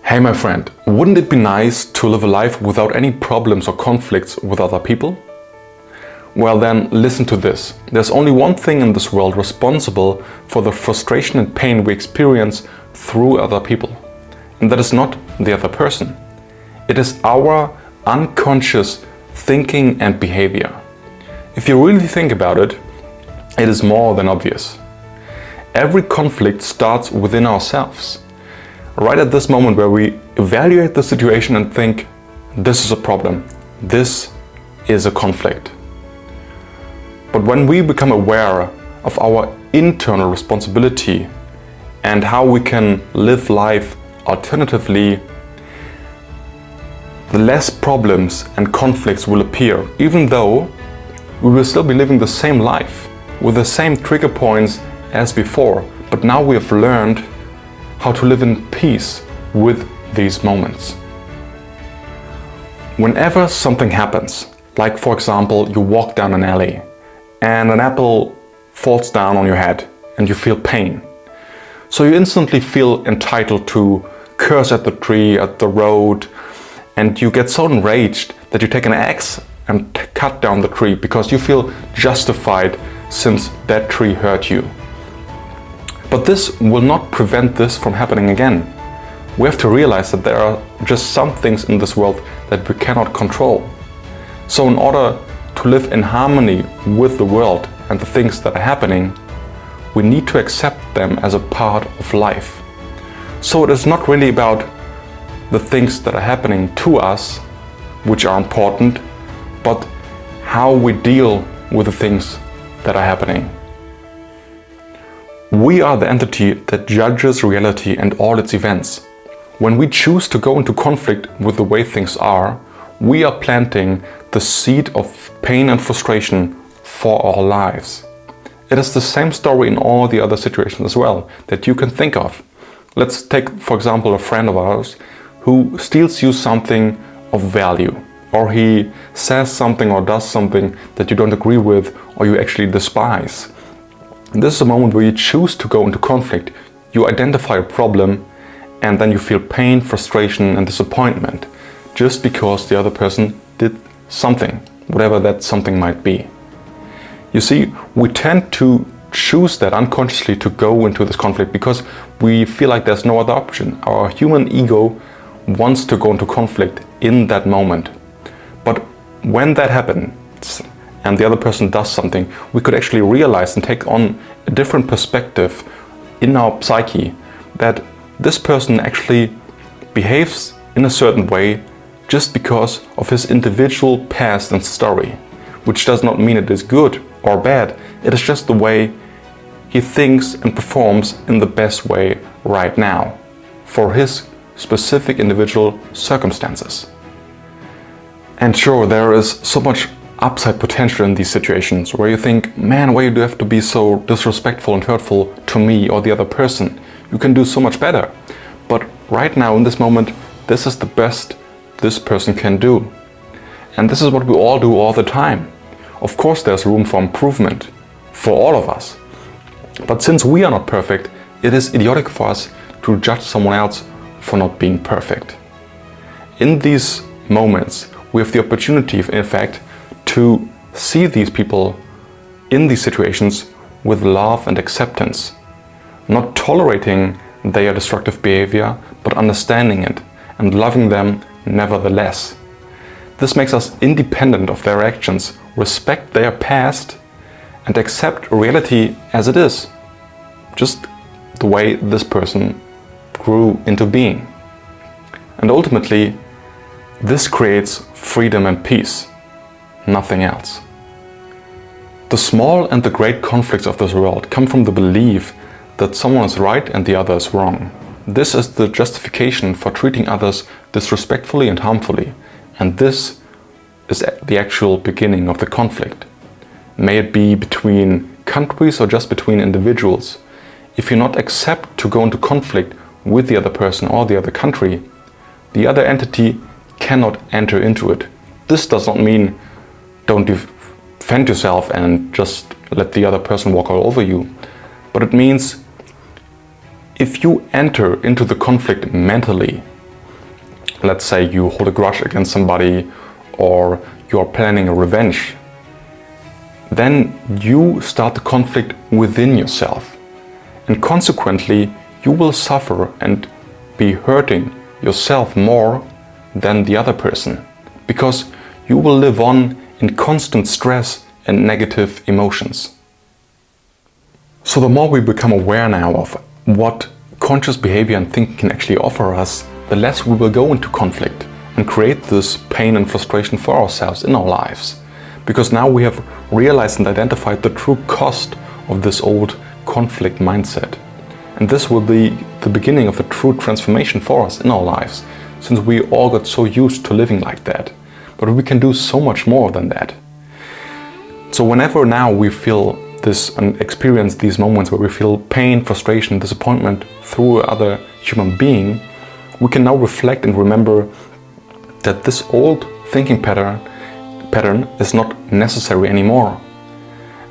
Hey my friend, wouldn't it be nice to live a life without any problems or conflicts with other people? Well then, listen to this. There's only one thing in this world responsible for the frustration and pain we experience through other people. And that is not the other person. It is our unconscious thinking and behavior. If you really think about it, it is more than obvious. Every conflict starts within ourselves. Right at this moment where we evaluate the situation and think, this is a problem, this is a conflict. But when we become aware of our internal responsibility and how we can live life alternatively, the less problems and conflicts will appear, even though we will still be living the same life with the same trigger points as before. But now we have learned how to live in peace with these moments. Whenever something happens, like for example, you walk down an alley and an apple falls down on your head and you feel pain. So you instantly feel entitled to curse at the tree, at the road, and you get so enraged that you take an axe and cut down the tree because you feel justified since that tree hurt you. But this will not prevent this from happening again. We have to realize that there are just some things in this world that we cannot control. So in order to live in harmony with the world and the things that are happening, we need to accept them as a part of life. So it is not really about the things that are happening to us, which are important, but how we deal with the things that are happening. We are the entity that judges reality and all its events. When we choose to go into conflict with the way things are, we are planting the seed of pain and frustration for our lives. It is the same story in all the other situations as well that you can think of. Let's take, for example, a friend of ours who steals you something of value, or he says something or does something that you don't agree with or you actually despise. This is a moment where you choose to go into conflict. You identify a problem and then you feel pain, frustration and disappointment just because the other person did something, whatever that something might be. You see, we tend to choose that unconsciously to go into this conflict because we feel like there's no other option. Our human ego wants to go into conflict in that moment. But when that happens, and the other person does something, we could actually realize and take on a different perspective in our psyche that this person actually behaves in a certain way just because of his individual past and story, which does not mean it is good or bad. It is just the way he thinks and performs in the best way right now for his specific individual circumstances. And sure, there is so much upside potential in these situations where you think, man, why do you have to be so disrespectful and hurtful to me or the other person? You can do so much better. But right now in this moment, this is the best this person can do. And this is what we all do all the time. Of course there's room for improvement for all of us. But since we are not perfect, it is idiotic for us to judge someone else for not being perfect. In these moments, we have the opportunity, in fact, to see these people in these situations with love and acceptance, not tolerating their destructive behavior, but understanding it and loving them nevertheless. This makes us independent of their actions, respect their past, and accept reality as it is, just the way this person grew into being. And ultimately, this creates freedom and peace. Nothing else. The small and the great conflicts of this world come from the belief that someone is right and the other is wrong. This is the justification for treating others disrespectfully and harmfully, and this is the actual beginning of the conflict. May it be between countries or just between individuals. If you not accept to go into conflict with the other person or the other country, the other entity cannot enter into it. This does not mean don't defend yourself and just let the other person walk all over you. But it means if you enter into the conflict mentally, let's say you hold a grudge against somebody or you are planning a revenge, then you start the conflict within yourself. And consequently, you will suffer and be hurting yourself more than the other person, because you will live on in constant stress and negative emotions. So the more we become aware now of what conscious behavior and thinking can actually offer us, the less we will go into conflict and create this pain and frustration for ourselves in our lives. Because now we have realized and identified the true cost of this old conflict mindset. And this will be the beginning of a true transformation for us in our lives, since we all got so used to living like that. But we can do so much more than that. So whenever now we feel this and experience these moments where we feel pain, frustration, disappointment through another human being, we can now reflect and remember that this old thinking pattern is not necessary anymore.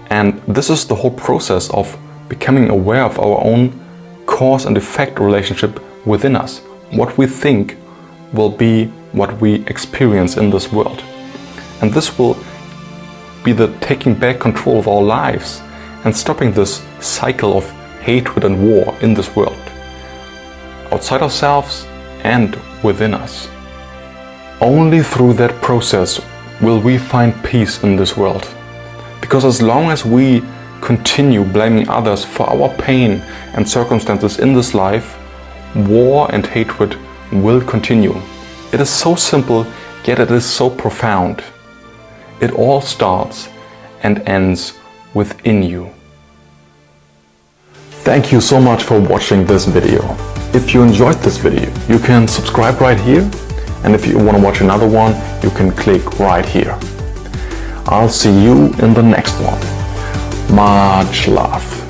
And this is the whole process of becoming aware of our own cause and effect relationship within us. What we think will be what we experience in this world. And this will be the taking back control of our lives and stopping this cycle of hatred and war in this world, outside ourselves and within us. Only through that process will we find peace in this world. Because as long as we continue blaming others for our pain and circumstances in this life, war and hatred will continue. It is so simple, yet it is so profound. It all starts and ends within you. Thank you so much for watching this video. If you enjoyed this video, you can subscribe right here. And if you want to watch another one, you can click right here. I'll see you in the next one. Much love.